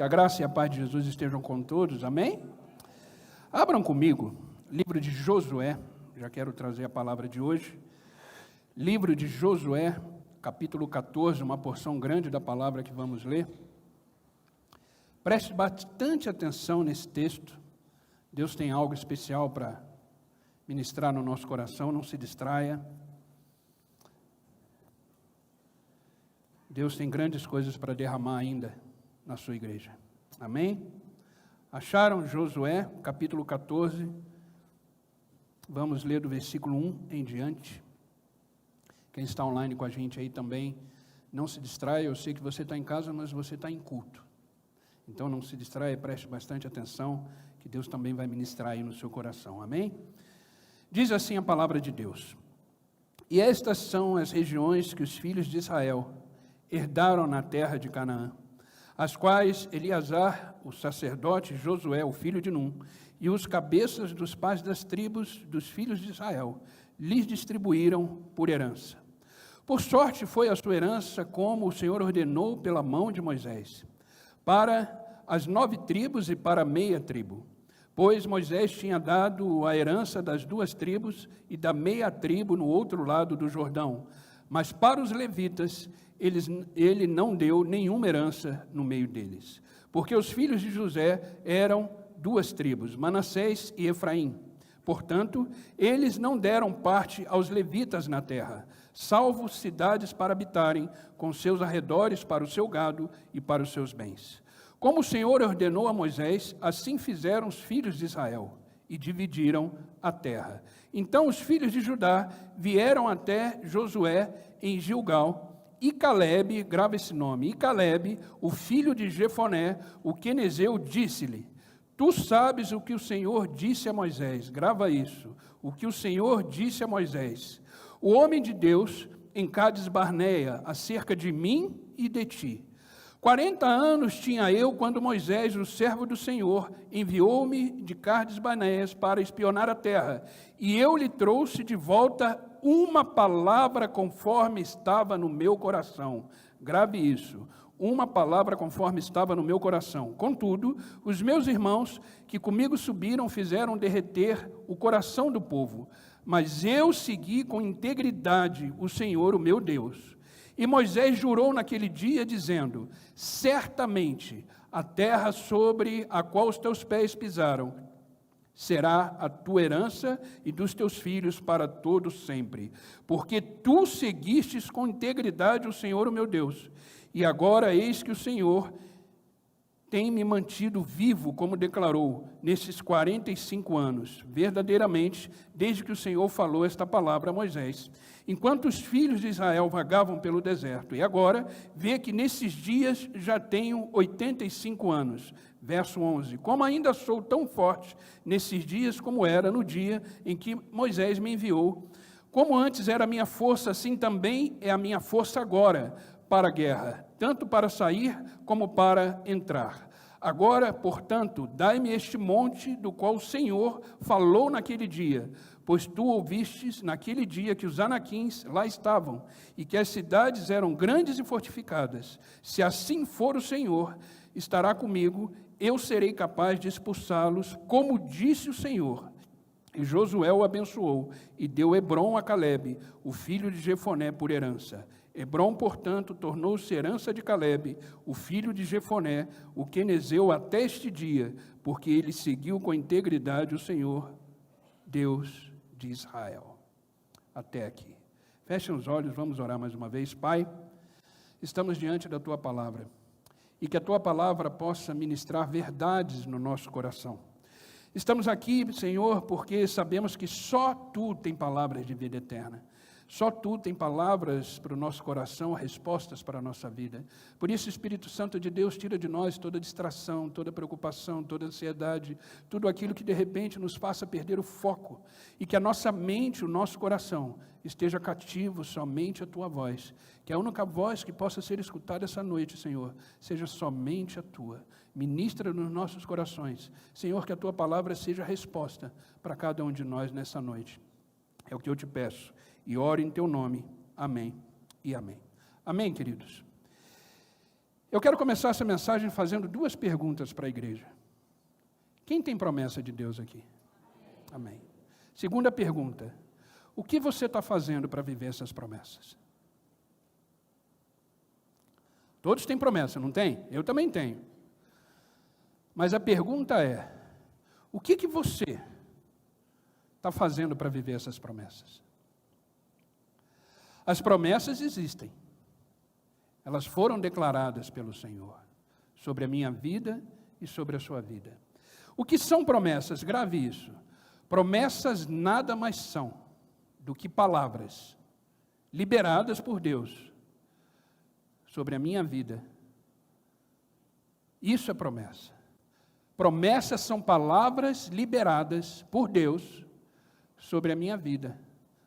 Que a graça e a paz de Jesus estejam com todos, amém? Abram comigo, livro de Josué, já quero trazer a palavra de hoje. Livro de Josué, capítulo 14, uma porção grande da palavra que vamos ler. Preste bastante atenção nesse texto. Deus tem algo especial para ministrar no nosso coração, não se distraia. Deus tem grandes coisas para derramar ainda na sua igreja. Amém? Acharam Josué, capítulo 14. Vamos ler do versículo 1 em diante. Quem está online com a gente aí também, não se distraia. Eu sei que você está em casa, mas você está em culto. Então não se distraia, preste bastante atenção, que Deus também vai ministrar aí no seu coração. Amém? Diz assim a palavra de Deus: E estas são as regiões que os filhos de Israel herdaram na terra de Canaã, as quais Eleazar, o sacerdote, Josué, o filho de Num, e os cabeças dos pais das tribos dos filhos de Israel, lhes distribuíram por herança. Por sorte foi a sua herança, como o Senhor ordenou pela mão de Moisés, para as 9 tribos e para a meia tribo. Pois Moisés tinha dado a herança das 2 tribos e da meia tribo no outro lado do Jordão, mas para os levitas ele não deu nenhuma herança no meio deles, porque os filhos de José eram 2 tribos, Manassés e Efraim. Portanto, eles não deram parte aos levitas na terra, salvo cidades para habitarem, com seus arredores para o seu gado e para os seus bens. Como o Senhor ordenou a Moisés, assim fizeram os filhos de Israel, e dividiram a terra. Então os filhos de Judá vieram até Josué em Gilgal, e Calebe, grava esse nome, e Calebe, o filho de Jefoné, o quenezeu, disse-lhe: Tu sabes o que o Senhor disse a Moisés, grava isso, o que o Senhor disse a Moisés, o homem de Deus, em Cades Barneia, acerca de mim e de ti. 40 anos tinha eu quando Moisés, o servo do Senhor, enviou-me de Cades Barneias para espionar a terra, e eu lhe trouxe de volta uma palavra conforme estava no meu coração. Grave isso, uma palavra conforme estava no meu coração. Contudo, os meus irmãos que comigo subiram fizeram derreter o coração do povo, mas eu segui com integridade o Senhor, o meu Deus. E Moisés jurou naquele dia, dizendo: Certamente a terra sobre a qual os teus pés pisaram será a tua herança e dos teus filhos para todo sempre, porque tu seguistes com integridade o Senhor, o meu Deus. E agora eis que o Senhor tem me mantido vivo, como declarou, nesses 45 anos, verdadeiramente, desde que o Senhor falou esta palavra a Moisés, enquanto os filhos de Israel vagavam pelo deserto. E agora, vê que nesses dias já tenho 85 anos. Verso 11, como ainda sou tão forte nesses dias como era no dia em que Moisés me enviou, como antes era a minha força, assim também é a minha força agora, para a guerra, tanto para sair como para entrar. Agora, portanto, dai-me este monte do qual o Senhor falou naquele dia, pois tu ouvistes naquele dia que os anaquins lá estavam, e que as cidades eram grandes e fortificadas. Se assim for o Senhor, estará comigo, eu serei capaz de expulsá-los, como disse o Senhor. E Josué o abençoou, e deu Hebrom a Calebe, o filho de Jefoné, por herança. Hebrom, portanto, tornou-se herança de Calebe, o filho de Jefoné, o quenezeu até este dia, porque ele seguiu com integridade o Senhor, Deus de Israel. Até aqui. Fechem os olhos, vamos orar mais uma vez. Pai, estamos diante da Tua palavra, e que a Tua palavra possa ministrar verdades no nosso coração. Estamos aqui, Senhor, porque sabemos que só Tu tem palavras de vida eterna. Só Tu tem palavras para o nosso coração, respostas para a nossa vida. Por isso, Espírito Santo de Deus, tira de nós toda distração, toda preocupação, toda ansiedade, tudo aquilo que de repente nos faça perder o foco, e que a nossa mente, o nosso coração, esteja cativo somente à Tua voz, que a única voz que possa ser escutada essa noite, Senhor, seja somente a Tua. Ministra nos nossos corações, Senhor, que a Tua palavra seja a resposta para cada um de nós nessa noite. É o que eu te peço, e oro em Teu nome. Amém e amém. Amém, queridos? Eu quero começar essa mensagem fazendo duas perguntas para a igreja. Quem tem promessa de Deus aqui? Amém. Segunda pergunta, o que você está fazendo para viver essas promessas? Todos têm promessa, não tem? Eu também tenho. Mas a pergunta é, o que você está fazendo para viver essas promessas? As promessas existem. Elas foram declaradas pelo Senhor sobre a minha vida e sobre a sua vida. O que são promessas? Grave isso. Promessas nada mais são do que palavras liberadas por Deus sobre a minha vida. Isso é promessa. Promessas são palavras liberadas por Deus sobre a minha vida,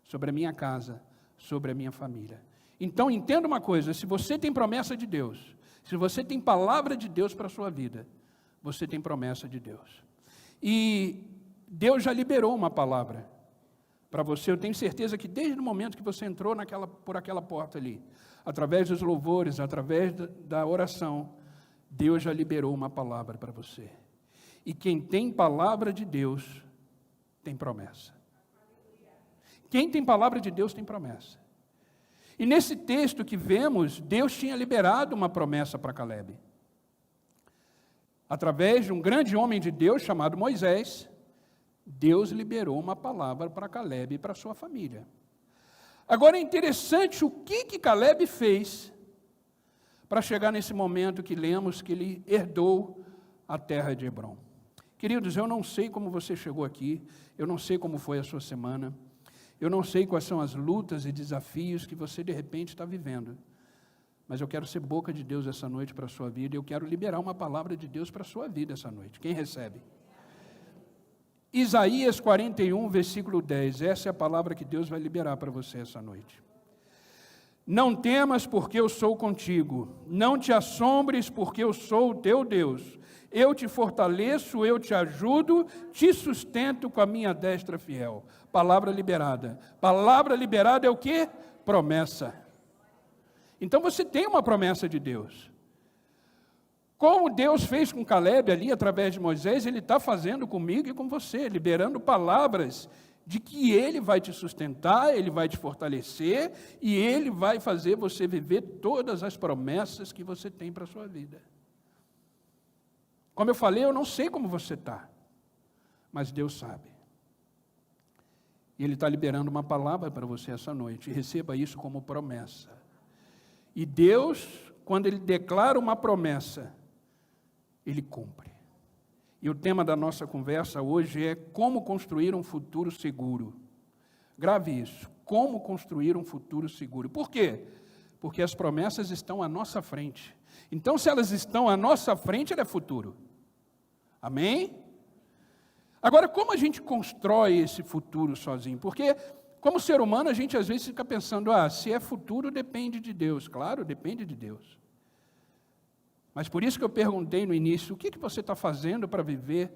sobre a minha casa, sobre a minha família. Então, entenda uma coisa, se você tem promessa de Deus, se você tem palavra de Deus para a sua vida, você tem promessa de Deus. E Deus já liberou uma palavra para você. Eu tenho certeza que desde o momento que você entrou por aquela porta ali, através dos louvores, através da oração, Deus já liberou uma palavra para você. E quem tem palavra de Deus, tem promessa. Quem tem palavra de Deus, tem promessa. E nesse texto que vemos, Deus tinha liberado uma promessa para Calebe. Através de um grande homem de Deus chamado Moisés, Deus liberou uma palavra para Calebe e para sua família. Agora é interessante o que Calebe fez para chegar nesse momento que lemos que ele herdou a terra de Hebrom. Queridos, eu não sei como você chegou aqui, eu não sei como foi a sua semana, eu não sei quais são as lutas e desafios que você de repente está vivendo, mas eu quero ser boca de Deus essa noite para a sua vida, e eu quero liberar uma palavra de Deus para a sua vida essa noite. Quem recebe? Isaías 41, versículo 10, essa é a palavra que Deus vai liberar para você essa noite. Não temas, porque eu sou contigo, não te assombres, porque eu sou o teu Deus. Eu te fortaleço, eu te ajudo, te sustento com a minha destra fiel. Palavra liberada. Palavra liberada é o quê? Promessa. Então você tem uma promessa de Deus. Como Deus fez com Calebe ali, através de Moisés, Ele está fazendo comigo e com você, liberando palavras de que Ele vai te sustentar, Ele vai te fortalecer e Ele vai fazer você viver todas as promessas que você tem para a sua vida. Como eu falei, eu não sei como você está, mas Deus sabe. E Ele está liberando uma palavra para você essa noite, e receba isso como promessa. E Deus, quando Ele declara uma promessa, Ele cumpre. E o tema da nossa conversa hoje é como construir um futuro seguro. Grave isso, como construir um futuro seguro. Por quê? Porque as promessas estão à nossa frente. Então, se elas estão à nossa frente, é futuro. Amém? Agora, como a gente constrói esse futuro sozinho? Porque, como ser humano, a gente às vezes fica pensando, se é futuro, depende de Deus. Claro, depende de Deus. Mas por isso que eu perguntei no início, o que você está fazendo para viver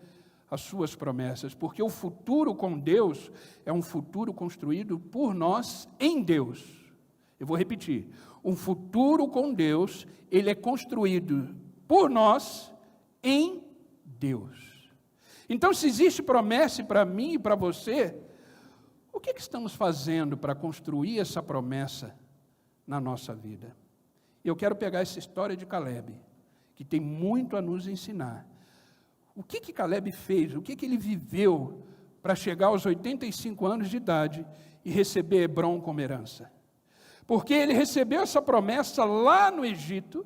as suas promessas? Porque o futuro com Deus é um futuro construído por nós em Deus. Eu vou repetir. Um futuro com Deus, ele é construído por nós em Deus. Então, se existe promessa para mim e para você, o que estamos fazendo para construir essa promessa na nossa vida? Eu quero pegar essa história de Calebe, que tem muito a nos ensinar. O que Calebe fez, o que ele viveu para chegar aos 85 anos de idade e receber Hebrom como herança? Porque ele recebeu essa promessa lá no Egito,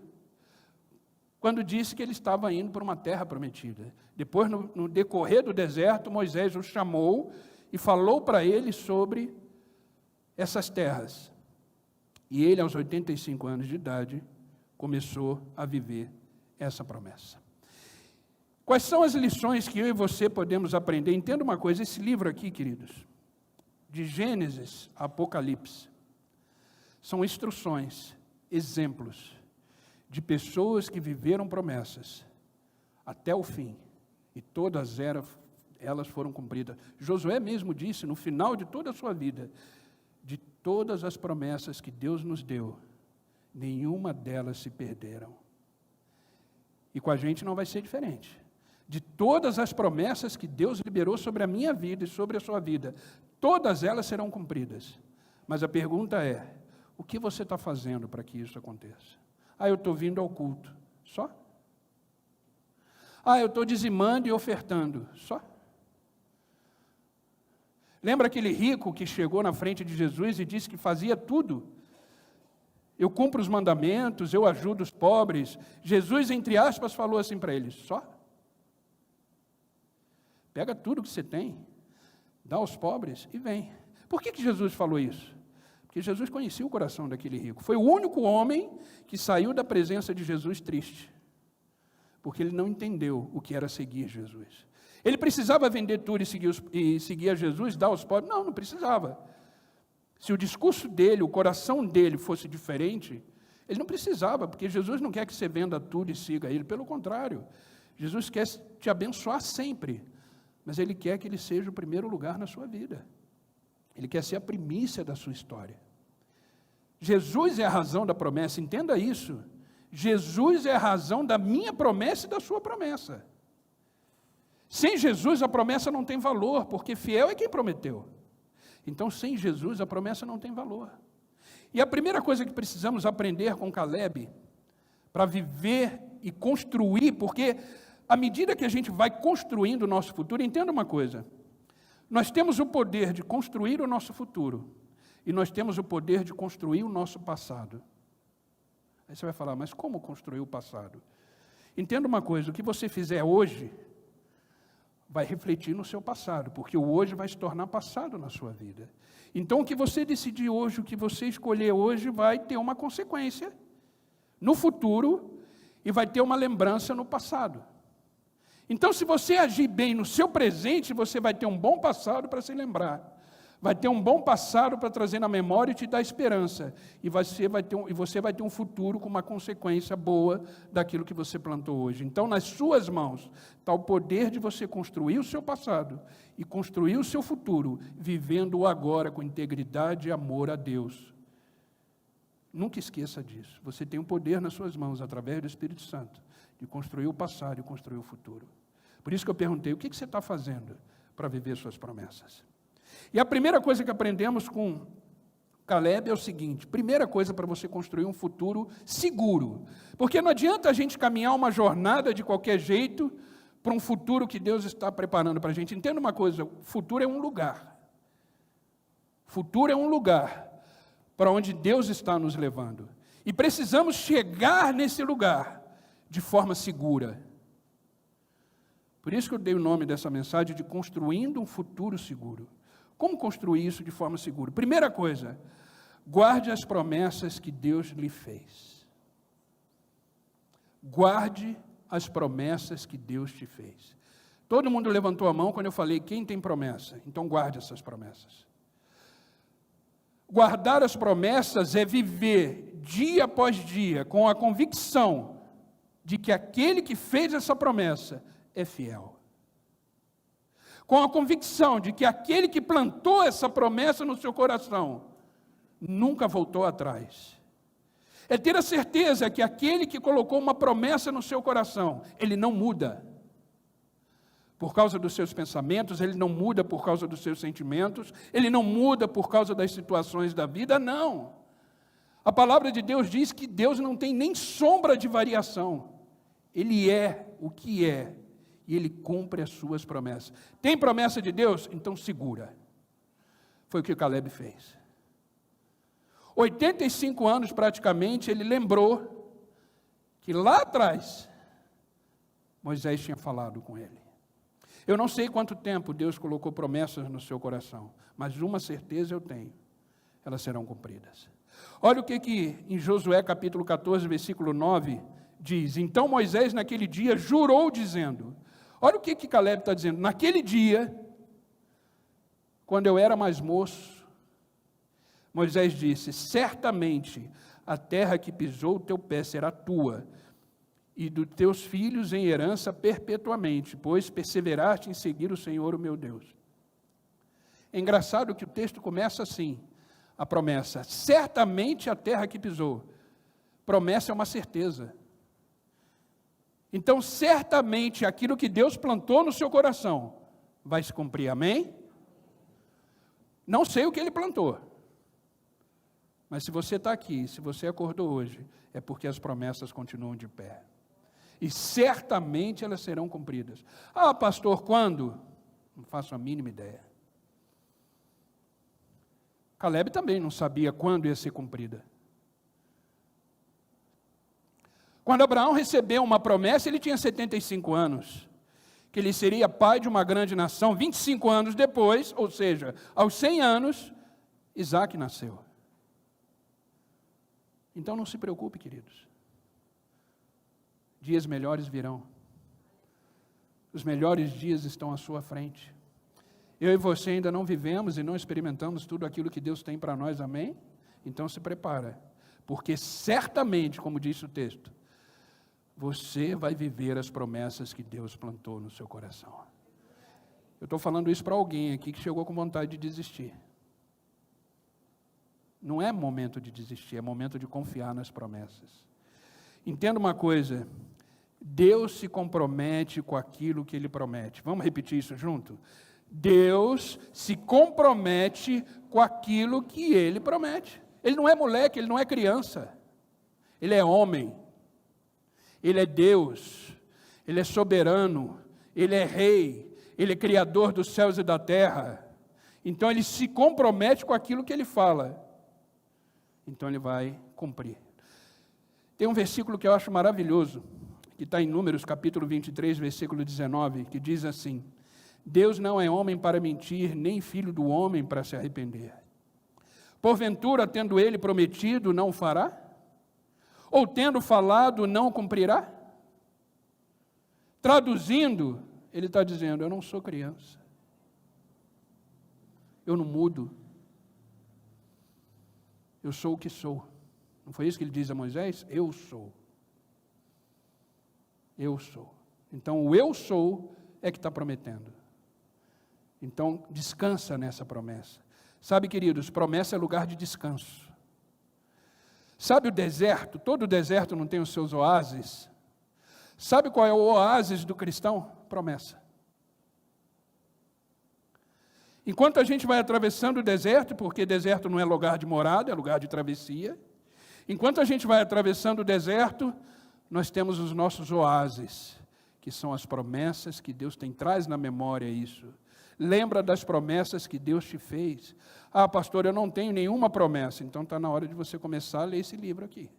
quando disse que ele estava indo para uma terra prometida. Depois, no decorrer do deserto, Moisés o chamou e falou para ele sobre essas terras. E ele, aos 85 anos de idade, começou a viver essa promessa. Quais são as lições que eu e você podemos aprender? Entenda uma coisa, esse livro aqui, queridos, de Gênesis a Apocalipse, são instruções, exemplos de pessoas que viveram promessas até o fim, e todas elas foram cumpridas. Josué mesmo disse, no final de toda a sua vida, de todas as promessas que Deus nos deu, nenhuma delas se perderam. E com a gente não vai ser diferente. De todas as promessas que Deus liberou sobre a minha vida e sobre a sua vida, todas elas serão cumpridas. Mas a pergunta é, o que você está fazendo para que isso aconteça? Eu estou vindo ao culto. Só? Eu estou dizimando e ofertando. Só? Lembra aquele rico que chegou na frente de Jesus e disse que fazia tudo? Eu cumpro os mandamentos, eu ajudo os pobres. Jesus, entre aspas, falou assim para ele, só? Pega tudo que você tem, dá aos pobres e vem. Por que Jesus falou isso? Porque Jesus conhecia o coração daquele rico. Foi o único homem que saiu da presença de Jesus triste. Porque ele não entendeu o que era seguir Jesus. Ele precisava vender tudo e seguir a Jesus, dar aos pobres? Não precisava. Se o discurso dele, o coração dele fosse diferente, ele não precisava, porque Jesus não quer que você venda tudo e siga ele. Pelo contrário, Jesus quer te abençoar sempre. Mas Ele quer que Ele seja o primeiro lugar na sua vida. Ele quer ser a primícia da sua história. Jesus é a razão da promessa, entenda isso. Jesus é a razão da minha promessa e da sua promessa. Sem Jesus a promessa não tem valor, porque fiel é quem prometeu. Então sem Jesus a promessa não tem valor. E a primeira coisa que precisamos aprender com Caleb, para viver e construir, porque à medida que a gente vai construindo o nosso futuro, entenda uma coisa, nós temos o poder de construir o nosso futuro, e nós temos o poder de construir o nosso passado. Aí você vai falar, mas como construir o passado? Entenda uma coisa, o que você fizer hoje, vai refletir no seu passado, porque o hoje vai se tornar passado na sua vida. Então o que você decidir hoje, o que você escolher hoje, vai ter uma consequência no futuro, e vai ter uma lembrança no passado. Então, se você agir bem no seu presente, você vai ter um bom passado para se lembrar. Vai ter um bom passado para trazer na memória e te dar esperança. E você vai ter um futuro com uma consequência boa daquilo que você plantou hoje. Então, nas suas mãos está o poder de você construir o seu passado e construir o seu futuro, vivendo o agora com integridade e amor a Deus. Nunca esqueça disso. Você tem um poder nas suas mãos, através do Espírito Santo, de construir o passado e construir o futuro. Por isso que eu perguntei, o que você está fazendo para viver suas promessas? E a primeira coisa que aprendemos com Caleb é o seguinte, primeira coisa para você construir um futuro seguro. Porque não adianta a gente caminhar uma jornada de qualquer jeito para um futuro que Deus está preparando para a gente. Entenda uma coisa, o futuro é um lugar. Futuro é um lugar para onde Deus está nos levando. E precisamos chegar nesse lugar de forma segura. Por isso que eu dei o nome dessa mensagem de Construindo um Futuro Seguro. Como construir isso de forma segura? Primeira coisa, guarde as promessas que Deus lhe fez. Guarde as promessas que Deus te fez. Todo mundo levantou a mão quando eu falei, quem tem promessa? Então guarde essas promessas. Guardar as promessas é viver dia após dia com a convicção de que aquele que fez essa promessa é fiel. Com a convicção de que aquele que plantou essa promessa no seu coração nunca voltou atrás. É ter a certeza que aquele que colocou uma promessa no seu coração, ele não muda por causa dos seus pensamentos, ele não muda por causa dos seus sentimentos, ele não muda por causa das situações da vida, não. A palavra de Deus diz que Deus não tem nem sombra de variação. Ele é o que é. E Ele cumpre as suas promessas. Tem promessa de Deus? Então segura. Foi o que o Caleb fez. 85 anos praticamente, ele lembrou que lá atrás, Moisés tinha falado com ele. Eu não sei quanto tempo Deus colocou promessas no seu coração, mas uma certeza eu tenho, elas serão cumpridas. Olha o que em Josué capítulo 14, versículo 9, diz, então Moisés naquele dia jurou dizendo, olha o que Caleb está dizendo, naquele dia, quando eu era mais moço, Moisés disse, certamente a terra que pisou o teu pé será tua, e dos teus filhos em herança perpetuamente, pois perseveraste em seguir o Senhor, o meu Deus. É engraçado que o texto começa assim, a promessa, certamente a terra que pisou. Promessa é uma certeza. Então, certamente, aquilo que Deus plantou no seu coração vai se cumprir, amém? Não sei o que Ele plantou, mas se você está aqui, se você acordou hoje, é porque as promessas continuam de pé. E certamente elas serão cumpridas. Ah, pastor, quando? Não faço a mínima ideia. Caleb também não sabia quando ia ser cumprida. Quando Abraão recebeu uma promessa, ele tinha 75 anos, que ele seria pai de uma grande nação. 25 anos depois, ou seja, aos 100 anos, Isaac nasceu. Então não se preocupe, queridos. Dias melhores virão. Os melhores dias estão à sua frente. Eu e você ainda não vivemos e não experimentamos tudo aquilo que Deus tem para nós, amém? Então se prepara, porque certamente, como disse o texto, você vai viver as promessas que Deus plantou no seu coração. Eu estou falando isso para alguém aqui que chegou com vontade de desistir. Não é momento de desistir, é momento de confiar nas promessas. Entenda uma coisa, Deus se compromete com aquilo que Ele promete. Vamos repetir isso junto? Deus se compromete com aquilo que Ele promete. Ele não é moleque, Ele não é criança. Ele é homem. Ele é Deus. Ele é soberano. Ele é rei. Ele é criador dos céus e da terra. Então Ele se compromete com aquilo que Ele fala. Então Ele vai cumprir. Tem um versículo que eu acho maravilhoso, que está em Números, capítulo 23, versículo 19, que diz assim: Deus não é homem para mentir, nem filho do homem para se arrepender. Porventura, tendo Ele prometido, não o fará? Ou tendo falado, não o cumprirá? Traduzindo, Ele está dizendo, eu não sou criança. Eu não mudo. Eu sou o que sou. Não foi isso que Ele diz a Moisés? Eu sou. Eu sou. Então, o eu sou é que está prometendo. Então, descansa nessa promessa. Sabe, queridos, promessa é lugar de descanso. Sabe o deserto? Todo deserto não tem os seus oásis. Sabe qual é o oásis do cristão? Promessa. Enquanto a gente vai atravessando o deserto, porque deserto não é lugar de morada, é lugar de travessia. Enquanto a gente vai atravessando o deserto, nós temos os nossos oásis, que são as promessas que Deus tem. Traz na memória isso. Lembra das promessas que Deus te fez. Ah, pastor, eu não tenho nenhuma promessa. Então está na hora de você começar a ler esse livro aqui.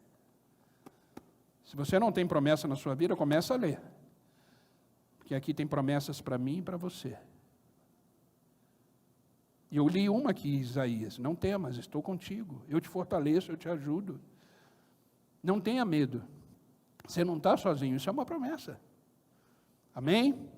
Se você não tem promessa na sua vida, começa a ler. Porque aqui tem promessas para mim e para você. E eu li uma aqui, Isaías. Não temas, estou contigo. Eu te fortaleço, eu te ajudo. Não tenha medo. Você não está sozinho, isso é uma promessa. Amém?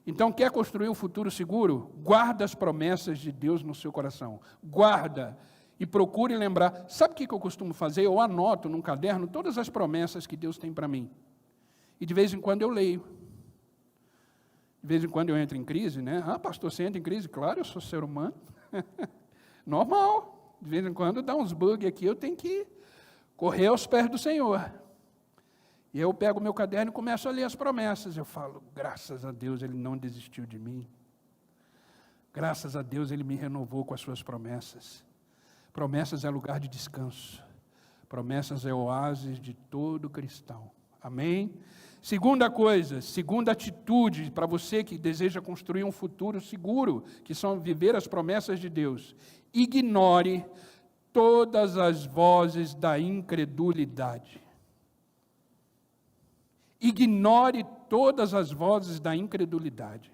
Então, quer construir um futuro seguro? Guarda as promessas de Deus no seu coração. Guarda e procure lembrar. Sabe o que eu costumo fazer? Eu anoto num caderno todas as promessas que Deus tem para mim. E de vez em quando eu leio. De vez em quando eu entro em crise, né? Ah, pastor, você entra em crise? Claro, eu sou ser humano. Normal. De vez em quando dá uns bugs aqui, eu tenho que correr aos pés do Senhor. E eu pego o meu caderno e começo a ler as promessas. Eu falo, graças a Deus Ele não desistiu de mim. Graças a Deus Ele me renovou com as suas promessas. Promessas é lugar de descanso. Promessas é oásis de todo cristão. Amém? Segunda coisa, segunda atitude para você que deseja construir um futuro seguro, que são viver as promessas de Deus. Ignore todas as vozes da incredulidade. Ignore todas as vozes da incredulidade.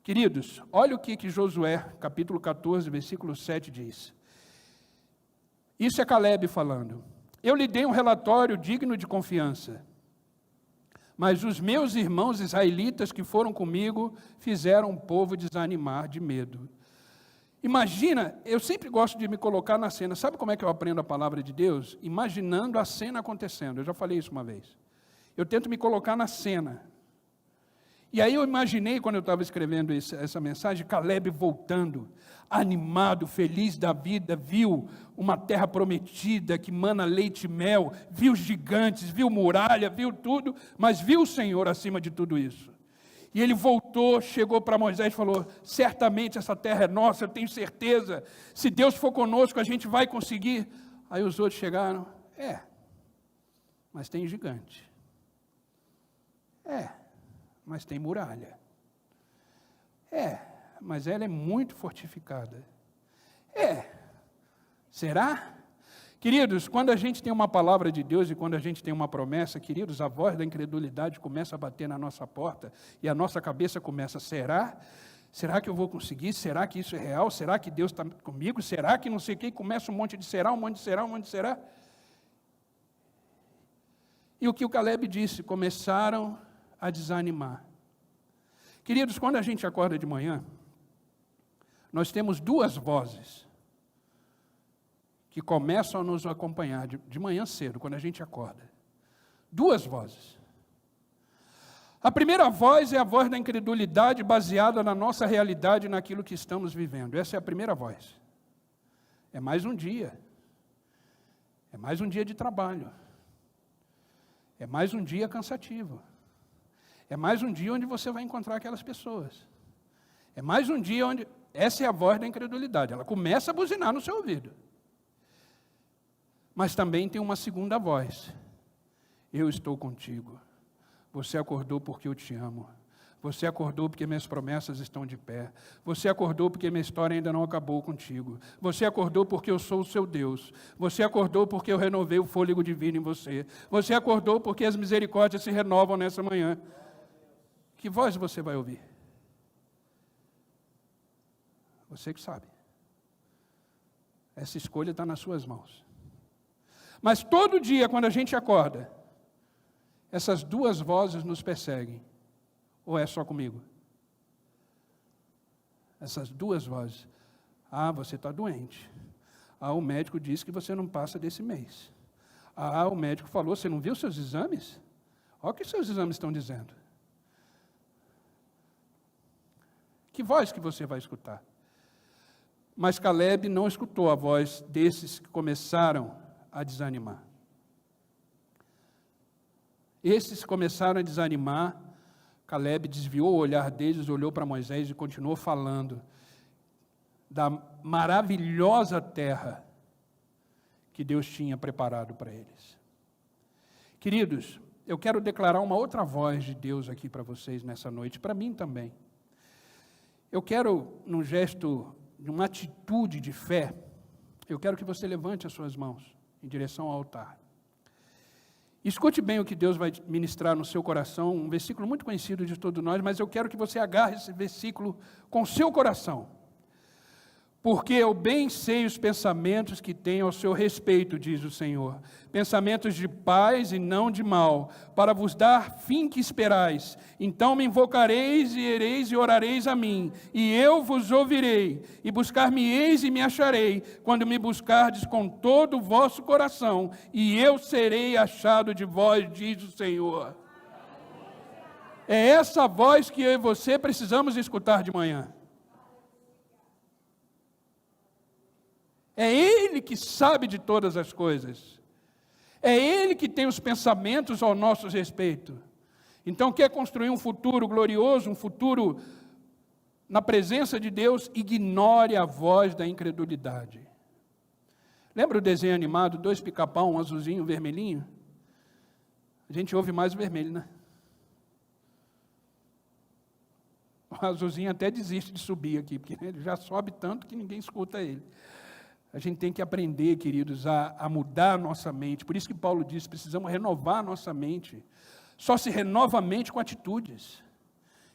Queridos, olha o que Josué, capítulo 14, versículo 7 diz. Isso é Caleb falando. Eu lhe dei um relatório digno de confiança, mas os meus irmãos israelitas que foram comigo fizeram o povo desanimar de medo. Imagina, eu sempre gosto de me colocar na cena. Sabe como é que eu aprendo a palavra de Deus? Imaginando a cena acontecendo. Eu já falei isso uma vez. Eu tento me colocar na cena. E aí eu imaginei, quando eu estava escrevendo essa mensagem, Caleb voltando, animado, feliz da vida, viu uma terra prometida que mana leite e mel, viu gigantes, viu muralha, viu tudo, mas viu o Senhor acima de tudo isso. E ele voltou, chegou para Moisés e falou: certamente essa terra é nossa, eu tenho certeza, se Deus for conosco a gente vai conseguir. Aí os outros chegaram: mas tem gigante. Mas tem muralha. Mas ela é muito fortificada. Será? Queridos, quando a gente tem uma palavra de Deus e quando a gente tem uma promessa, queridos, a voz da incredulidade começa a bater na nossa porta e a nossa cabeça começa: será? Será que eu vou conseguir? Será que isso é real? Será que Deus está comigo? Será que não sei o que? Começa um monte de será, um monte de será, um monte de será. E o que o Caleb disse? Começaram a desanimar. Queridos, quando a gente acorda de manhã, nós temos duas vozes que começam a nos acompanhar de manhã cedo, quando a gente acorda. Duas vozes. A primeira voz é a voz da incredulidade baseada na nossa realidade, naquilo que estamos vivendo. Essa é a primeira voz. É mais um dia. É mais um dia de trabalho. É mais um dia cansativo. É mais um dia onde você vai encontrar aquelas pessoas. É mais um dia onde... Essa é a voz da incredulidade. Ela começa a buzinar no seu ouvido. Mas também tem uma segunda voz. Eu estou contigo. Você acordou porque eu te amo. Você acordou porque minhas promessas estão de pé. Você acordou porque minha história ainda não acabou contigo. Você acordou porque eu sou o seu Deus. Você acordou porque eu renovei o fôlego divino em você. Você acordou porque as misericórdias se renovam nessa manhã. Que voz você vai ouvir? Você que sabe. Essa escolha está nas suas mãos. Mas todo dia, quando a gente acorda, essas duas vozes nos perseguem. Ou é só comigo? Essas duas vozes. Você está doente. O médico disse que você não passa desse mês. O médico falou: você não viu seus exames? Olha o que seus exames estão dizendo. Que voz que você vai escutar? Mas Caleb não escutou a voz desses que começaram a desanimar. Esses começaram a desanimar. Caleb desviou o olhar deles, olhou para Moisés e continuou falando da maravilhosa terra que Deus tinha preparado para eles. Queridos, eu quero declarar uma outra voz de Deus aqui para vocês nessa noite, para mim também. Eu quero, num gesto, numa atitude de fé, eu quero que você levante as suas mãos em direção ao altar. Escute bem o que Deus vai ministrar no seu coração, um versículo muito conhecido de todos nós, mas eu quero que você agarre esse versículo com o seu coração. Porque eu bem sei os pensamentos que tenho ao seu respeito, diz o Senhor. Pensamentos de paz e não de mal, para vos dar fim que esperais. Então me invocareis e ireis e orareis a mim, e eu vos ouvirei, e buscar-me-eis e me acharei, quando me buscardes com todo o vosso coração, e eu serei achado de vós, diz o Senhor. É essa voz que eu e você precisamos escutar de manhã. É Ele que sabe de todas as coisas. É Ele que tem os pensamentos ao nosso respeito. Então, quer construir um futuro glorioso, um futuro na presença de Deus? Ignore a voz da incredulidade. Lembra o desenho animado, 2 pica-pau, um azulzinho, um vermelhinho? A gente ouve mais o vermelho, né? O azulzinho até desiste de subir aqui, porque ele já sobe tanto que ninguém escuta ele. A gente tem que aprender, queridos, a mudar a nossa mente. Por isso que Paulo diz, precisamos renovar a nossa mente. Só se renova a mente com atitudes.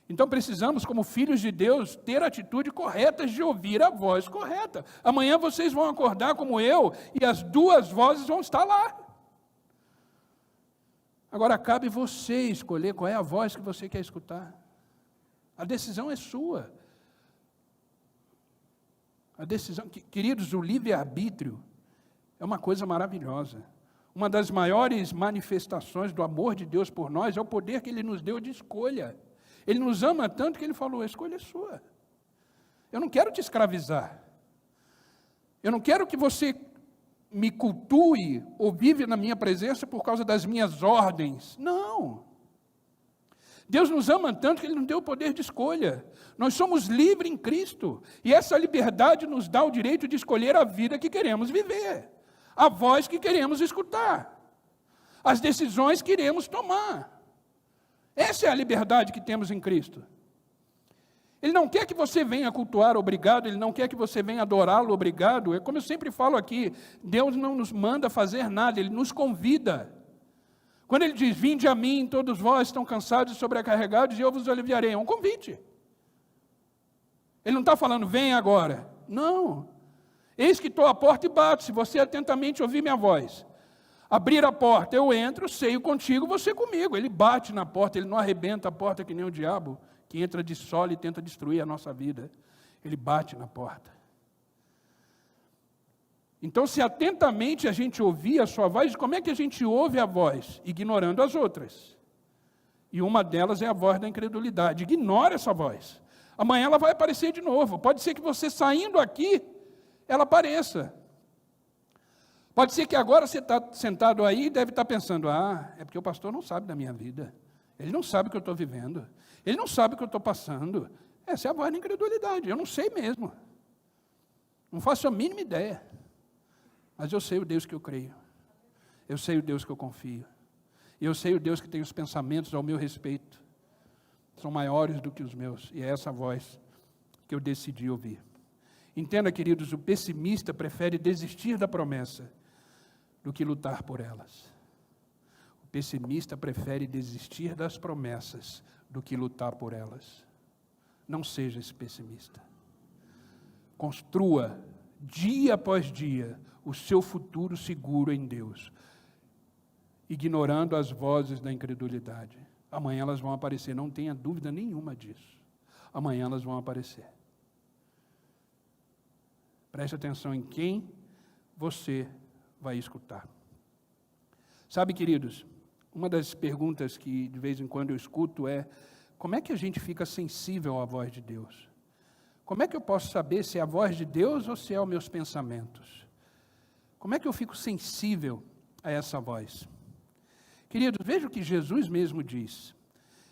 Então precisamos, como filhos de Deus, ter atitudes corretas de ouvir a voz correta. Amanhã vocês vão acordar como eu, e as duas vozes vão estar lá. Agora cabe você escolher qual é a voz que você quer escutar. A decisão é sua. A decisão, queridos, o livre-arbítrio é uma coisa maravilhosa. Uma das maiores manifestações do amor de Deus por nós é o poder que Ele nos deu de escolha. Ele nos ama tanto que Ele falou, a escolha é sua. Eu não quero te escravizar. Eu não quero que você me cultue ou vive na minha presença por causa das minhas ordens. Não. Deus nos ama tanto que Ele nos deu o poder de escolha. Nós somos livres em Cristo. E essa liberdade nos dá o direito de escolher a vida que queremos viver. A voz que queremos escutar. As decisões que iremos tomar. Essa é a liberdade que temos em Cristo. Ele não quer que você venha cultuar obrigado, Ele não quer que você venha adorá-lo obrigado. É como eu sempre falo aqui, Deus não nos manda fazer nada, Ele nos convida. Quando Ele diz, vinde a mim, todos vós estão cansados e sobrecarregados, e eu vos aliviarei, é um convite. Ele não está falando, vem agora. Não. Eis que estou à porta e bato, se você atentamente ouvir minha voz. Abrir a porta, eu entro, ceio contigo, você comigo. Ele bate na porta, Ele não arrebenta a porta que nem o diabo, que entra de sola e tenta destruir a nossa vida. Ele bate na porta. Então, se atentamente a gente ouvir a sua voz, como é que a gente ouve a voz? Ignorando as outras. E uma delas é a voz da incredulidade. Ignora essa voz. Amanhã ela vai aparecer de novo. Pode ser que você saindo aqui, ela apareça. Pode ser que agora você está sentado aí e deve estar pensando, é porque o pastor não sabe da minha vida. Ele não sabe o que eu estou vivendo. Ele não sabe o que eu estou passando. Essa é a voz da incredulidade. Eu não sei mesmo. Não faço a mínima ideia. Mas eu sei o Deus que eu creio. Eu sei o Deus que eu confio. E eu sei o Deus que tem os pensamentos ao meu respeito. São maiores do que os meus. E é essa voz que eu decidi ouvir. Entenda, queridos, o pessimista prefere desistir da promessa do que lutar por elas. O pessimista prefere desistir das promessas do que lutar por elas. Não seja esse pessimista. Construa, dia após dia, o seu futuro seguro em Deus, ignorando as vozes da incredulidade. Amanhã elas vão aparecer, não tenha dúvida nenhuma disso. Amanhã elas vão aparecer. Preste atenção em quem você vai escutar. Sabe, queridos, uma das perguntas que de vez em quando eu escuto é: como é que a gente fica sensível à voz de Deus? Como é que eu posso saber se é a voz de Deus ou se é os meus pensamentos? Como é que eu fico sensível a essa voz? Queridos, veja o que Jesus mesmo diz.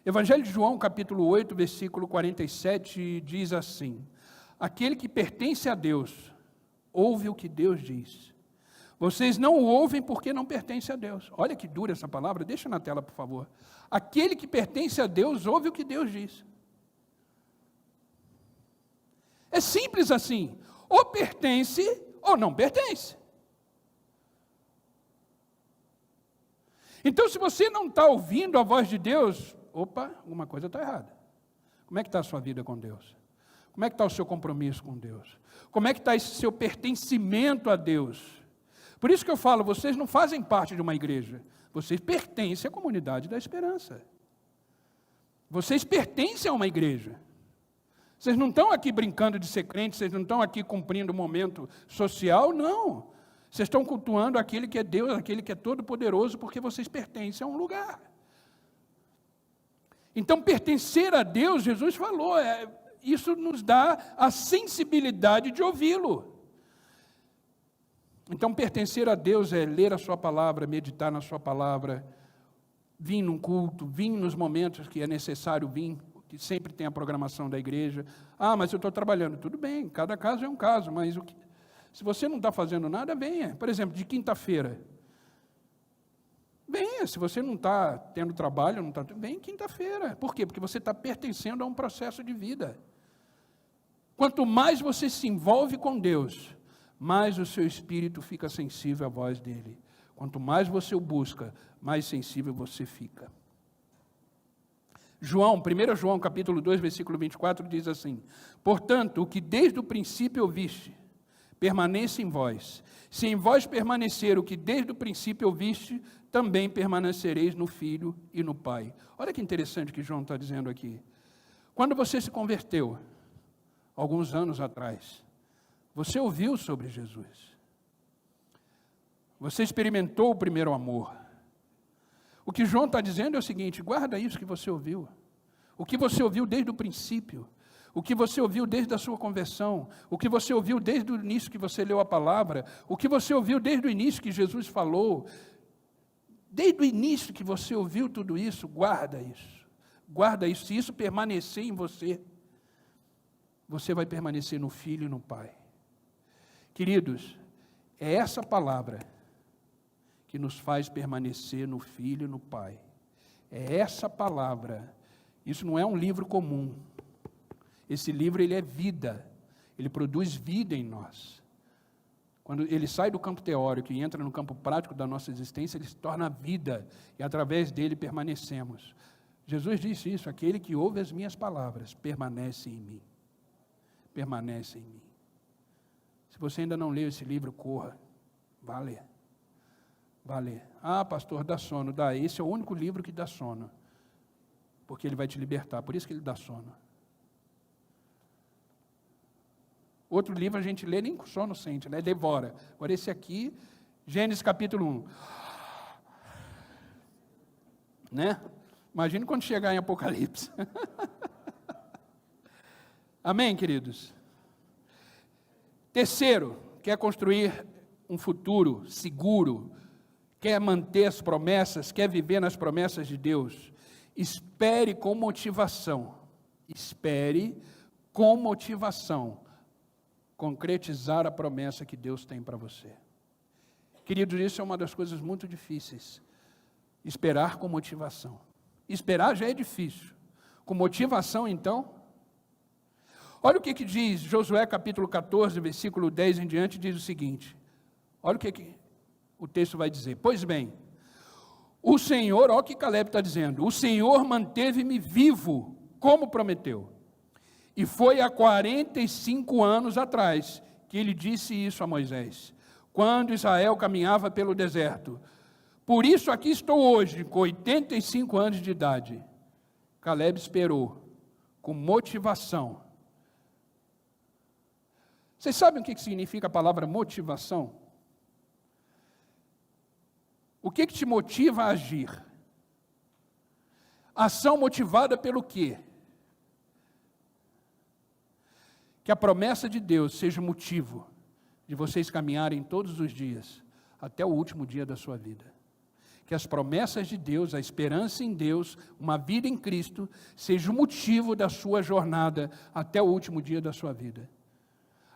Evangelho de João, capítulo 8, versículo 47, diz assim: aquele que pertence a Deus, ouve o que Deus diz. Vocês não o ouvem porque não pertencem a Deus. Olha que dura essa palavra, deixa na tela, por favor. Aquele que pertence a Deus, ouve o que Deus diz. É simples assim. Ou pertence ou não pertence. Então, se você não está ouvindo a voz de Deus, alguma coisa está errada. Como é que está a sua vida com Deus? Como é que está o seu compromisso com Deus? Como é que está esse seu pertencimento a Deus? Por isso que eu falo, vocês não fazem parte de uma igreja. Vocês pertencem à comunidade da esperança. Vocês pertencem a uma igreja. Vocês não estão aqui brincando de ser crentes, vocês não estão aqui cumprindo um momento social, não. Vocês estão cultuando aquele que é Deus, aquele que é todo-poderoso, porque vocês pertencem a um lugar. Então, pertencer a Deus, Jesus falou, isso nos dá a sensibilidade de ouvi-lo. Então, pertencer a Deus é ler a sua palavra, meditar na sua palavra, vir num culto, vir nos momentos que é necessário vir, que sempre tem a programação da igreja. Mas eu estou trabalhando. Tudo bem, cada caso é um caso, mas se você não está fazendo nada, venha. Por exemplo, de quinta-feira. Venha, se você não está tendo trabalho, vem quinta-feira. Por quê? Porque você está pertencendo a um processo de vida. Quanto mais você se envolve com Deus, mais o seu espírito fica sensível à voz dele. Quanto mais você o busca, mais sensível você fica. 1 João capítulo 2, versículo 24, diz assim: portanto, o que desde o princípio ouviste, permaneça em vós. Se em vós permanecer o que desde o princípio ouviste, também permanecereis no Filho e no Pai. Olha que interessante que João está dizendo aqui. Quando você se converteu, alguns anos atrás, você ouviu sobre Jesus. Você experimentou o primeiro amor. O que João está dizendo é o seguinte: guarda isso que você ouviu. o que você ouviu desde o princípio, o que você ouviu desde a sua conversão, o que você ouviu desde o início que você leu a palavra, o que você ouviu desde o início que Jesus falou, desde o início que você ouviu tudo isso, guarda isso. Guarda isso. Se isso permanecer em você, você vai permanecer no Filho e no Pai. Queridos, é essa palavra que nos faz permanecer no Filho e no Pai. É essa palavra. Isso não é um livro comum. Esse livro, ele é vida. Ele produz vida em nós. Quando ele sai do campo teórico e entra no campo prático da nossa existência, ele se torna vida. E através dele permanecemos. Jesus disse isso: aquele que ouve as minhas palavras permanece em mim. Permanece em mim. Se você ainda não leu esse livro, corra. Vá ler. Vá ler. Ah, pastor, dá sono. Dá. Esse é o único livro que dá sono. Porque ele vai te libertar. Por isso que ele dá sono. Outro livro a gente lê, nem com sono sente, né? Devora. Agora esse aqui, Gênesis capítulo 1. Né? Imagine quando chegar em Apocalipse. Amém, queridos? Terceiro, quer construir um futuro seguro, quer manter as promessas, quer viver nas promessas de Deus, espere com motivação. Espere com motivação concretizar a promessa que Deus tem para você. Queridos, isso é uma das coisas muito difíceis. Esperar com motivação. Esperar já é difícil. Com motivação, então. Olha o que diz Josué capítulo 14, versículo 10 em diante, diz o seguinte. Olha o que o texto vai dizer. Pois bem, o Senhor, olha o que Caleb está dizendo. O Senhor manteve-me vivo, como prometeu. E foi há 45 anos atrás que ele disse isso a Moisés, quando Israel caminhava pelo deserto. Por isso aqui estou hoje, com 85 anos de idade. Caleb esperou, com motivação. Vocês sabem o que significa a palavra motivação? O que te motiva a agir? Ação motivada pelo quê? Que a promessa de Deus seja o motivo de vocês caminharem todos os dias, até o último dia da sua vida. Que as promessas de Deus, a esperança em Deus, uma vida em Cristo, seja o motivo da sua jornada até o último dia da sua vida.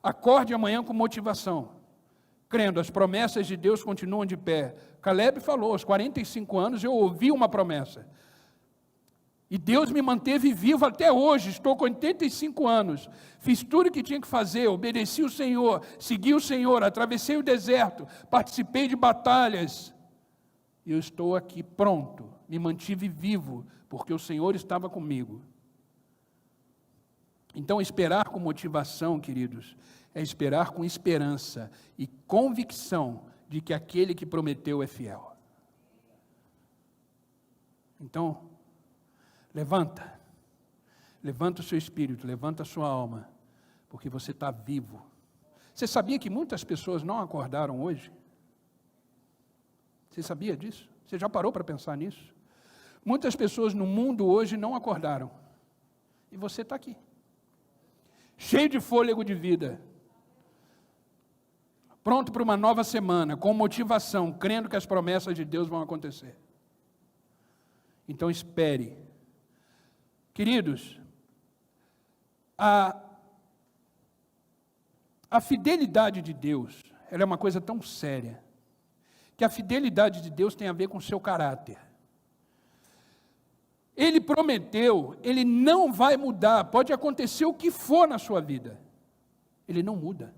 Acorde amanhã com motivação, crendo, as promessas de Deus continuam de pé. Caleb falou, aos 45 anos eu ouvi uma promessa. E Deus me manteve vivo até hoje, estou com 85 anos. Fiz tudo o que tinha que fazer, obedeci o Senhor, segui o Senhor, atravessei o deserto, participei de batalhas. E eu estou aqui pronto, me mantive vivo, porque o Senhor estava comigo. Então, esperar com motivação, queridos, é esperar com esperança e convicção de que aquele que prometeu é fiel. Então, levanta o seu espírito, levanta a sua alma, porque você está vivo. Você sabia que muitas pessoas não acordaram hoje? Você sabia disso? Você já parou para pensar nisso? Muitas pessoas no mundo hoje não acordaram. E você está aqui. Cheio de fôlego de vida. Pronto para uma nova semana, com motivação, crendo que as promessas de Deus vão acontecer. Então espere. Queridos, a fidelidade de Deus, ela é uma coisa tão séria, que a fidelidade de Deus tem a ver com o seu caráter. Ele prometeu, ele não vai mudar, pode acontecer o que for na sua vida. Ele não muda.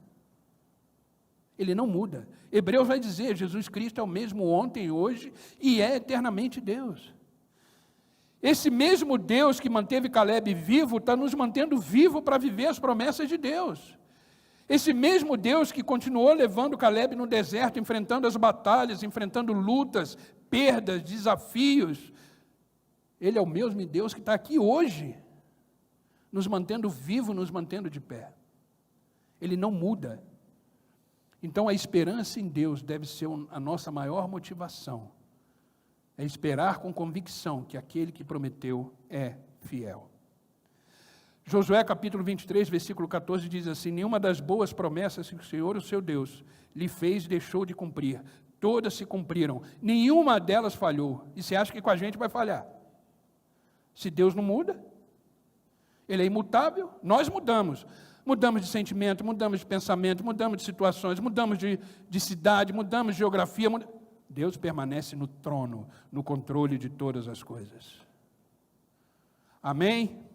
Ele não muda. Hebreus vai dizer, Jesus Cristo é o mesmo ontem, hoje, e é eternamente Deus. Esse mesmo Deus que manteve Caleb vivo, está nos mantendo vivo para viver as promessas de Deus. Esse mesmo Deus que continuou levando Caleb no deserto, enfrentando as batalhas, enfrentando lutas, perdas, desafios, Ele é o mesmo Deus que está aqui hoje, nos mantendo vivos, nos mantendo de pé. Ele não muda. Então a esperança em Deus deve ser a nossa maior motivação. É esperar com convicção que aquele que prometeu é fiel. Josué capítulo 23, versículo 14 diz assim: nenhuma das boas promessas que o Senhor, o seu Deus, lhe fez deixou de cumprir. Todas se cumpriram, nenhuma delas falhou. E você acha que com a gente vai falhar? Se Deus não muda, Ele é imutável, nós mudamos. Mudamos de sentimento, mudamos de pensamento, mudamos de situações, mudamos de cidade, mudamos de geografia. Deus permanece no trono, no controle de todas as coisas. Amém?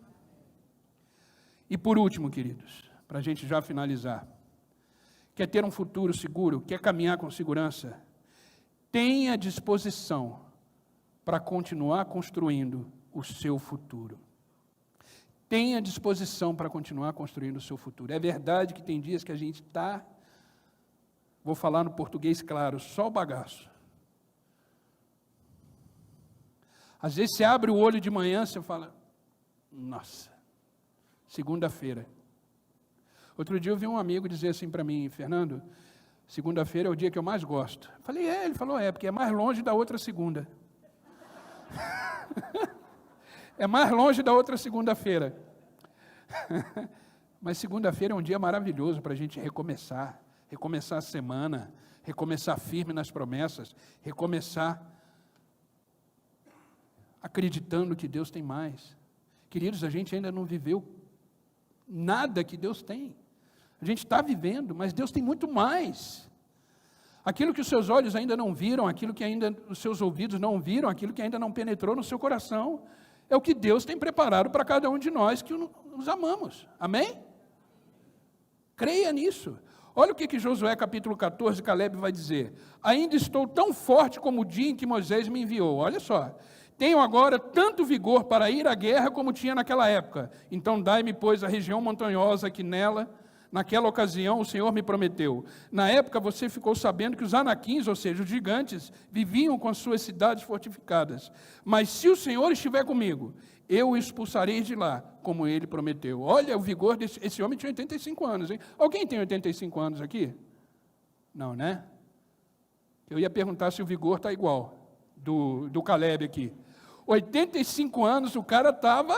E por último, queridos, para a gente já finalizar, quer ter um futuro seguro, quer caminhar com segurança, tenha disposição para continuar construindo o seu futuro. Tenha disposição para continuar construindo o seu futuro. É verdade que tem dias que a gente está, vou falar no português claro, só o bagaço. Às vezes você abre o olho de manhã, você fala, nossa, segunda-feira. Outro dia eu vi um amigo dizer assim para mim, Fernando, segunda-feira é o dia que eu mais gosto. Eu falei, ele falou, porque é mais longe da outra segunda. É mais longe da outra segunda-feira. Mas segunda-feira é um dia maravilhoso para a gente recomeçar a semana, recomeçar firme nas promessas, recomeçar acreditando que Deus tem mais. Queridos, a gente ainda não viveu nada que Deus tem. A gente está vivendo, mas Deus tem muito mais. Aquilo que os seus olhos ainda não viram, aquilo que ainda os seus ouvidos não viram, aquilo que ainda não penetrou no seu coração, é o que Deus tem preparado para cada um de nós que nos amamos. Amém? Creia nisso. Olha o que Josué capítulo 14, Caleb vai dizer. Ainda estou tão forte como o dia em que Moisés me enviou. Olha só. Tenho agora tanto vigor para ir à guerra como tinha naquela época. Então dai-me, pois, a região montanhosa que naquela ocasião o Senhor me prometeu. Na época você ficou sabendo que os anaquins, ou seja, os gigantes, viviam com as suas cidades fortificadas. Mas se o Senhor estiver comigo, eu o expulsarei de lá, como ele prometeu. Olha o vigor esse homem tinha 85 anos, hein? Alguém tem 85 anos aqui? Não, né? Eu ia perguntar se o vigor está igual do Caleb aqui. 85 anos, o cara estava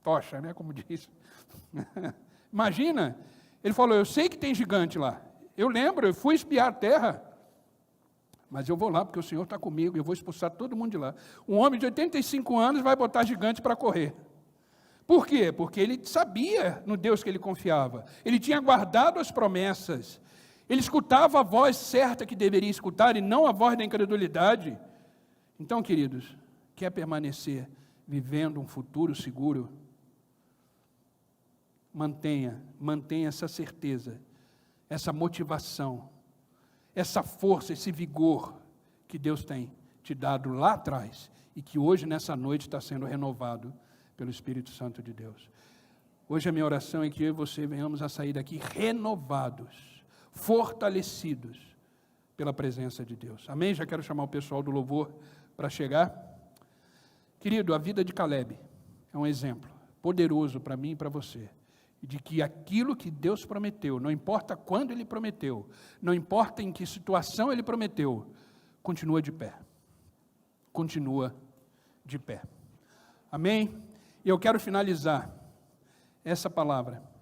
tocha, né, como diz. Imagina, ele falou, eu sei que tem gigante lá. Eu lembro, eu fui espiar a terra, mas eu vou lá porque o Senhor está comigo, eu vou expulsar todo mundo de lá. Um homem de 85 anos vai botar gigante para correr. Por quê? Porque ele sabia no Deus que ele confiava. Ele tinha guardado as promessas. Ele escutava a voz certa que deveria escutar e não a voz da incredulidade. Então, queridos, quer permanecer vivendo um futuro seguro? Mantenha essa certeza, essa motivação, essa força, esse vigor que Deus tem te dado lá atrás e que hoje, nessa noite, está sendo renovado pelo Espírito Santo de Deus. Hoje a minha oração é que eu e você venhamos a sair daqui renovados, fortalecidos pela presença de Deus. Amém? Já quero chamar o pessoal do louvor para chegar. Querido, a vida de Caleb é um exemplo poderoso para mim e para você, de que aquilo que Deus prometeu, não importa quando Ele prometeu, não importa em que situação Ele prometeu, continua de pé. Continua de pé. Amém? E eu quero finalizar essa palavra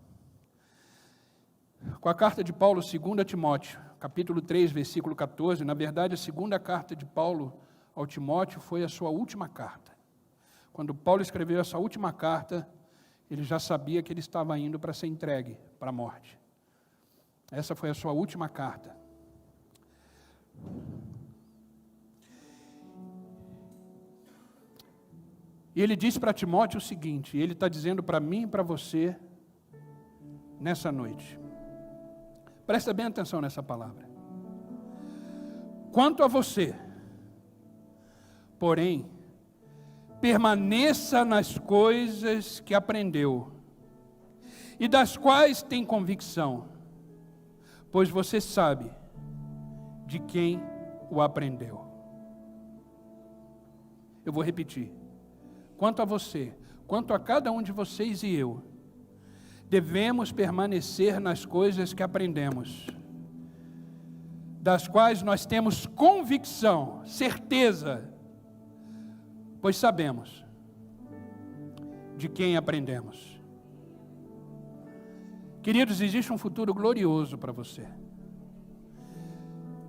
com a carta de Paulo, 2 Timóteo, capítulo 3, versículo 14. Na verdade, a segunda carta de Paulo ao Timóteo foi a sua última carta. Quando Paulo escreveu essa última carta, ele já sabia que ele estava indo para ser entregue para a morte. Essa foi a sua última carta. E ele disse para Timóteo o seguinte, ele está dizendo para mim e para você nessa noite. Presta bem atenção nessa palavra. Quanto a você, porém, permaneça nas coisas que aprendeu e das quais tem convicção, pois você sabe de quem o aprendeu. Eu vou repetir. Quanto a você, quanto a cada um de vocês e eu, devemos permanecer nas coisas que aprendemos, das quais nós temos convicção, certeza, pois sabemos de quem aprendemos. Queridos, existe um futuro glorioso para você.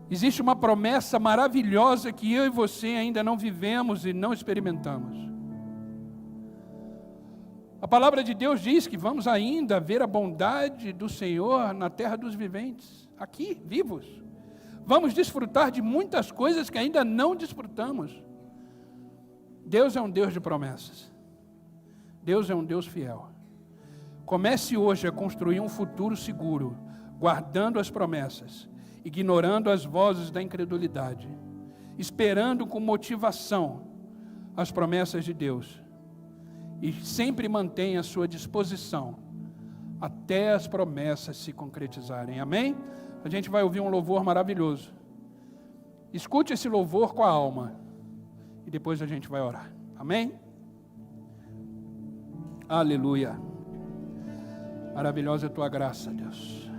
Existe uma promessa maravilhosa que eu e você ainda não vivemos e não experimentamos. A palavra de Deus diz que vamos ainda ver a bondade do Senhor na terra dos viventes, aqui, vivos. Vamos desfrutar de muitas coisas que ainda não desfrutamos. Deus é um Deus de promessas. Deus é um Deus fiel. Comece hoje a construir um futuro seguro, guardando as promessas, ignorando as vozes da incredulidade, esperando com motivação as promessas de Deus. E sempre mantenha a sua disposição até as promessas se concretizarem. Amém? A gente vai ouvir um louvor maravilhoso. Escute esse louvor com a alma. E depois a gente vai orar. Amém? Aleluia. Maravilhosa é a tua graça, Deus.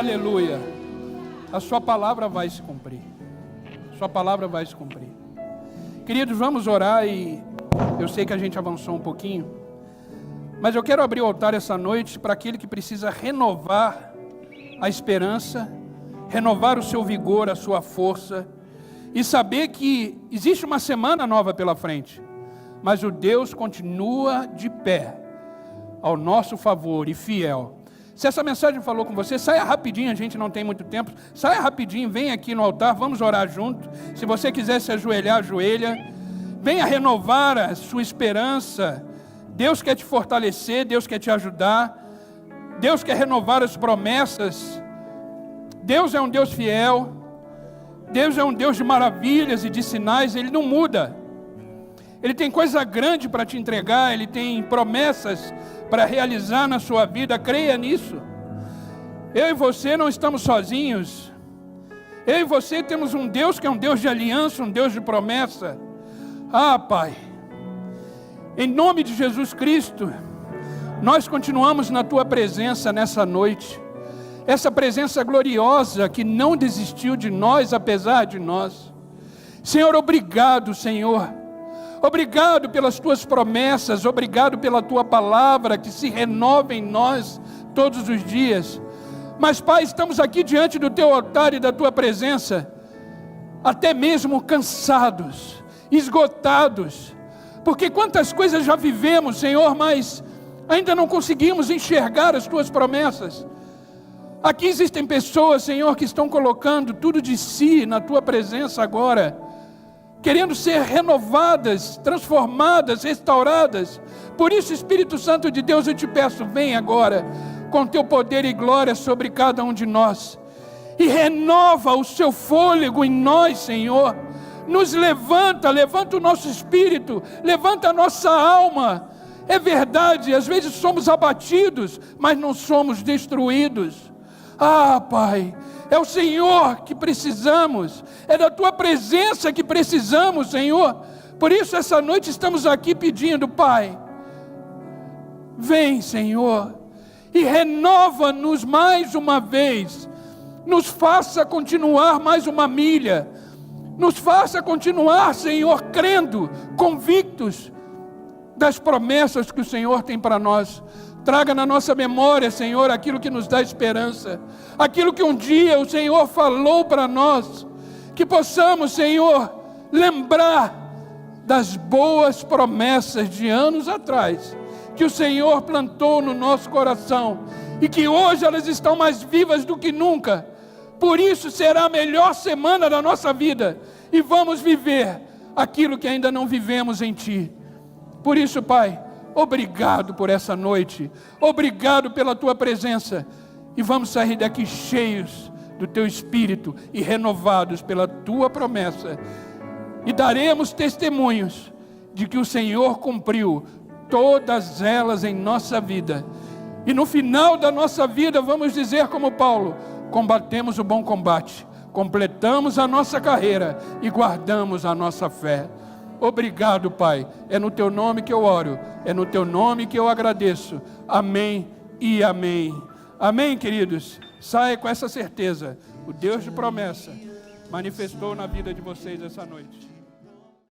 Aleluia. A sua palavra vai se cumprir. Sua palavra vai se cumprir. Queridos, vamos orar e eu sei que a gente avançou um pouquinho, mas eu quero abrir o altar essa noite para aquele que precisa renovar a esperança, renovar o seu vigor, a sua força e saber que existe uma semana nova pela frente, mas o Deus continua de pé ao nosso favor e fiel. Se essa mensagem falou com você, saia rapidinho, a gente não tem muito tempo, saia rapidinho, vem aqui no altar, vamos orar junto. Se você quiser se ajoelhar, ajoelha. Venha renovar a sua esperança. Deus quer te fortalecer, Deus quer te ajudar. Deus quer renovar as promessas. Deus é um Deus fiel. Deus é um Deus de maravilhas e de sinais, Ele não muda. Ele tem coisa grande para te entregar, Ele tem promessas para realizar na sua vida, creia nisso. Eu e você não estamos sozinhos. Eu e você temos um Deus que é um Deus de aliança, um Deus de promessa. Ah, Pai, em nome de Jesus Cristo, nós continuamos na Tua presença nessa noite. Essa presença gloriosa que não desistiu de nós, apesar de nós. Senhor, obrigado, Senhor. Obrigado pelas Tuas promessas, obrigado pela Tua palavra que se renova em nós todos os dias. Mas, Pai, estamos aqui diante do Teu altar e da Tua presença, até mesmo cansados, esgotados, porque quantas coisas já vivemos, Senhor, mas ainda não conseguimos enxergar as Tuas promessas. Aqui existem pessoas, Senhor, que estão colocando tudo de si na Tua presença agora, querendo ser renovadas, transformadas, restauradas. Por isso, Espírito Santo de Deus, eu te peço, vem agora, com teu poder e glória sobre cada um de nós, e renova o seu fôlego em nós, Senhor, nos levanta o nosso espírito, levanta a nossa alma. É verdade, às vezes somos abatidos, mas não somos destruídos. Ah, Pai, é o Senhor que precisamos, é da Tua presença que precisamos, Senhor. Por isso essa noite estamos aqui pedindo, Pai, vem, Senhor, e renova-nos mais uma vez, nos faça continuar mais uma milha, nos faça continuar, Senhor, crendo, convictos das promessas que o Senhor tem para nós. Traga na nossa memória, Senhor, aquilo que nos dá esperança, aquilo que um dia o Senhor falou para nós, que possamos, Senhor, lembrar das boas promessas de anos atrás, que o Senhor plantou no nosso coração, e que hoje elas estão mais vivas do que nunca. Por isso será a melhor semana da nossa vida, e vamos viver aquilo que ainda não vivemos em Ti. Por isso, Pai, obrigado por essa noite, obrigado pela Tua presença, e vamos sair daqui cheios do Teu Espírito e renovados pela Tua promessa, e daremos testemunhos de que o Senhor cumpriu todas elas em nossa vida, e no final da nossa vida vamos dizer como Paulo: combatemos o bom combate, completamos a nossa carreira e guardamos a nossa fé. Obrigado, Pai, é no Teu nome que eu oro, é no Teu nome que eu agradeço. Amém e amém. Amém, queridos? Saia com essa certeza, o Deus de promessa manifestou na vida de vocês essa noite.